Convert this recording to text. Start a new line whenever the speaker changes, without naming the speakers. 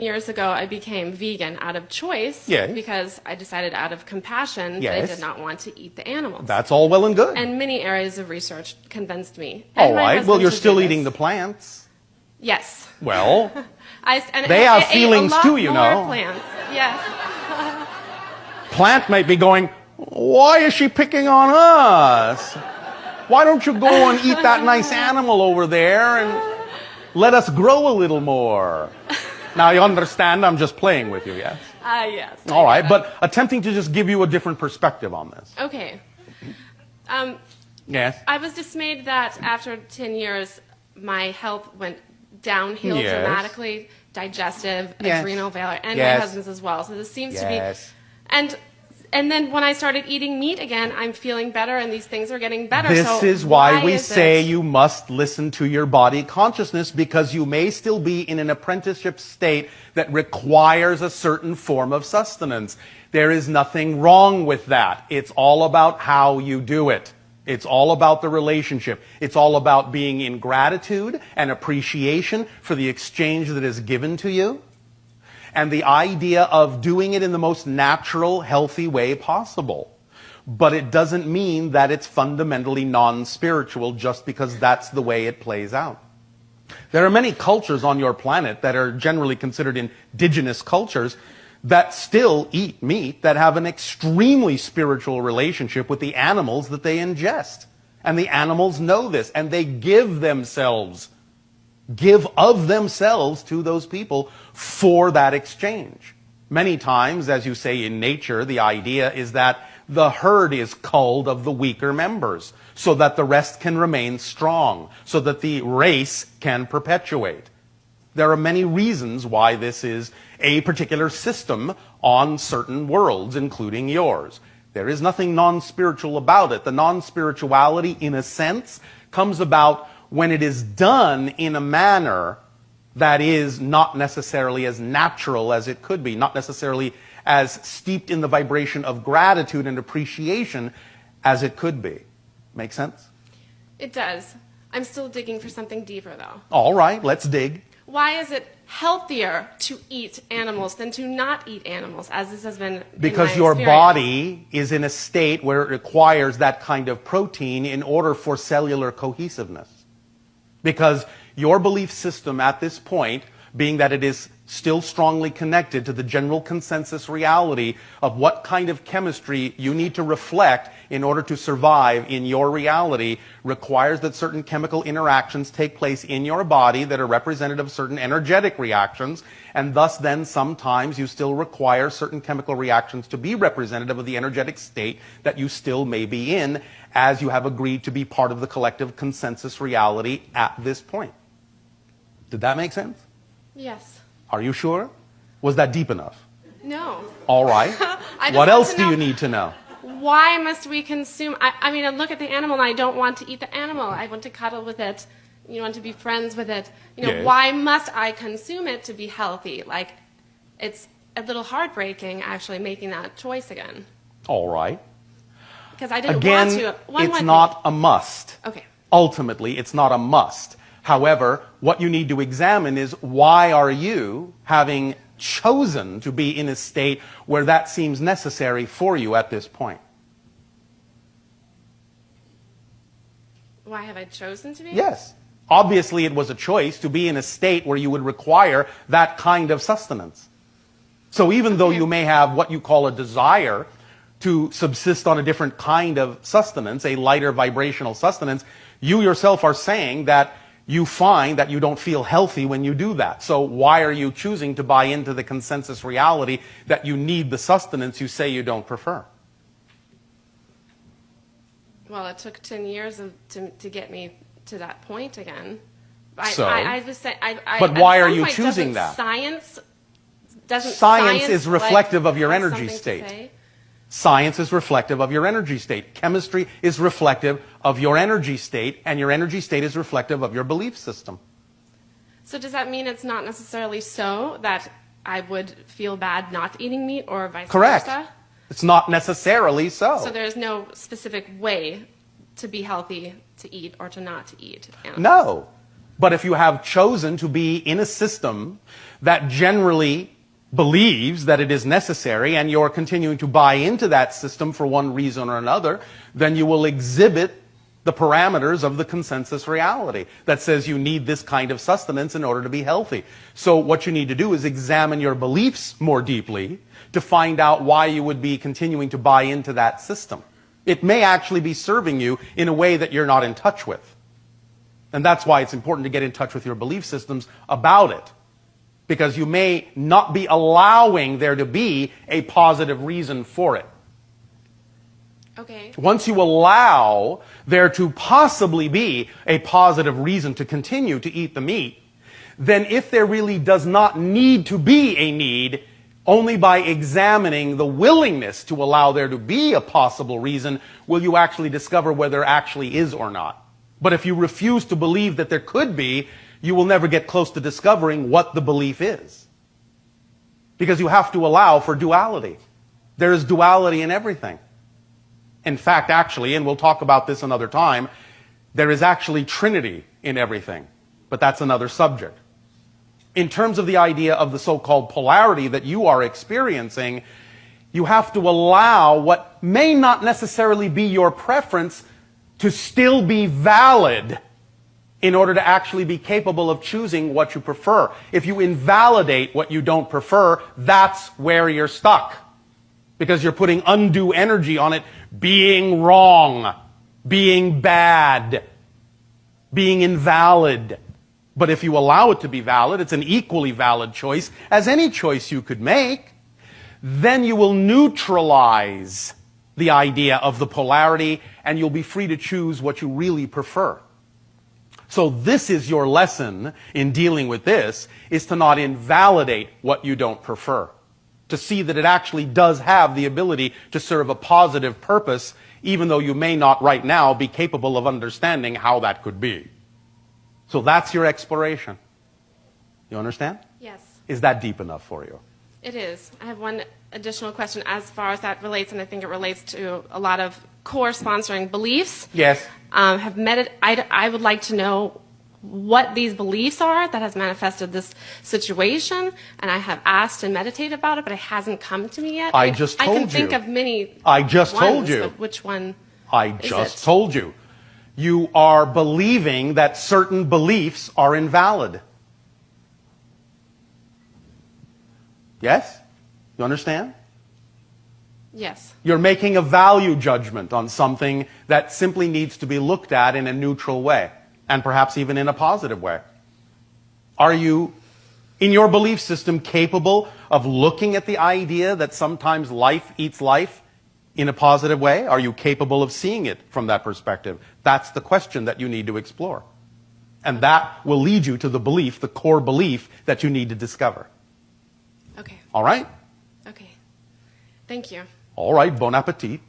years ago, I became vegan out of choice because I decided out of compassion that I did not want to eat the animals.
That's all well and good.
And many areas of research convinced me.
All right. Well, you're still eating the plants.
Yes.
Well,
and
they have feelings too, you know.
Plants. Yes.
Plant might be going, why is she picking on us? Why don't you go and eat that nice animal over there and let us grow a little more? Now, you understand I'm just playing with you, yes?
Yes.
All right, but attempting to just give you a different perspective on this.
Okay.
Yes?
I was dismayed that after 10 years, my health went downhill dramatically, digestive, adrenal failure, and my husband's as well. So this seems to be... And then when I started eating meat again, I'm feeling better and these things are getting better.
This is why we say you must listen to your body consciousness, because you may still be in an apprenticeship state that requires a certain form of sustenance. There is nothing wrong with that. It's all about how you do it. It's all about the relationship. It's all about being in gratitude and appreciation for the exchange that is given to you, and the idea of doing it in the most natural, healthy way possible. But it doesn't mean that it's fundamentally non-spiritual just because that's the way it plays out. There are many cultures on your planet that are generally considered indigenous cultures that still eat meat, that have an extremely spiritual relationship with the animals that they ingest. And the animals know this, and they give of themselves to those people for that exchange. Many times, as you say in nature, the idea is that the herd is culled of the weaker members so that the rest can remain strong, so that the race can perpetuate. There are many reasons why this is a particular system on certain worlds, including yours. There is nothing non-spiritual about it. The non-spirituality, in a sense, comes about when it is done in a manner that is not necessarily as natural as it could be, not necessarily as steeped in the vibration of gratitude and appreciation as it could be. Make sense?
It does. I'm still digging for something deeper, though.
All right, let's dig.
Why is it healthier to eat animals than to not eat animals, as this has been
because your body is in a state where it requires that kind of protein in order for cellular cohesiveness. Because your belief system at this point, being that it is still strongly connected to the general consensus reality of what kind of chemistry you need to reflect in order to survive in your reality, requires that certain chemical interactions take place in your body that are representative of certain energetic reactions, and thus then sometimes you still require certain chemical reactions to be representative of the energetic state that you still may be in, as you have agreed to be part of the collective consensus reality at this point. Did that make sense?
Yes.
Are you sure? Was that deep enough?
No.
All right. What else do you need to know?
Why must we consume? I mean, I look at the animal and I don't want to eat the animal. I want to cuddle with it. You want to be friends with it. You know, why must I consume it to be healthy? Like, it's a little heartbreaking actually making that choice again.
All right.
Because I didn't want to.
It's not a must.
Okay.
Ultimately, it's not a must. However, what you need to examine is, why are you having chosen to be in a state where that seems necessary for you at this point?
Why have I chosen to be?
Yes. Obviously, it was a choice to be in a state where you would require that kind of sustenance. So even though you may have what you call a desire to subsist on a different kind of sustenance, a lighter vibrational sustenance, you yourself are saying that you find that you don't feel healthy when you do that. So why are you choosing to buy into the consensus reality that you need the sustenance you say you don't prefer?
Well, it took 10 years to get me to that point again.
But
why
are you choosing that?
Science
is reflective of your energy state. Science is reflective of your energy state. Chemistry is reflective of your energy state, and your energy state is reflective of your belief system.
So does that mean it's not necessarily so that I would feel bad not eating meat, or vice
versa?
Correct.
It's not necessarily so.
So there's no specific way to be healthy to eat or to not to eat animals?
No. But if you have chosen to be in a system that generally believes that it is necessary and you're continuing to buy into that system for one reason or another, then you will exhibit the parameters of the consensus reality that says you need this kind of sustenance in order to be healthy. So what you need to do is examine your beliefs more deeply to find out why you would be continuing to buy into that system. It may actually be serving you in a way that you're not in touch with. And that's why it's important to get in touch with your belief systems about it. Because you may not be allowing there to be a positive reason for it.
Okay.
Once you allow there to possibly be a positive reason to continue to eat the meat, then if there really does not need to be a need, only by examining the willingness to allow there to be a possible reason will you actually discover whether there actually is or not. But if you refuse to believe that there could be, you will never get close to discovering what the belief is. Because you have to allow for duality. There is duality in everything. In fact, actually, and we'll talk about this another time, there is actually Trinity in everything. But that's another subject. In terms of the idea of the so-called polarity that you are experiencing, you have to allow what may not necessarily be your preference to still be valid in order to actually be capable of choosing what you prefer. If you invalidate what you don't prefer, that's where you're stuck. Because you're putting undue energy on it being wrong, being bad, being invalid. But if you allow it to be valid, it's an equally valid choice as any choice you could make, then you will neutralize the idea of the polarity and you'll be free to choose what you really prefer. So this is your lesson in dealing with this, is to not invalidate what you don't prefer. To see that it actually does have the ability to serve a positive purpose, even though you may not right now be capable of understanding how that could be. So that's your exploration. You understand?
Yes.
Is that deep enough for you?
It is. I have one additional question as far as that relates, and I think it relates to a lot of core sponsoring beliefs.
Yes.
I would like to know what these beliefs are that has manifested this situation, and I have asked and meditated about it, but it hasn't come to me yet.
I just told you.
I can think of many.
I just
ones,
told you.
But which one?
I just told you. You are believing that certain beliefs are invalid. Yes? You understand?
Yes.
You're making a value judgment on something that simply needs to be looked at in a neutral way, and perhaps even in a positive way. Are you, in your belief system, capable of looking at the idea that sometimes life eats life in a positive way? Are you capable of seeing it from that perspective? That's the question that you need to explore. And that will lead you to the belief, the core belief that you need to discover.
Okay.
All right?
Okay. Thank you.
All right, bon appetit.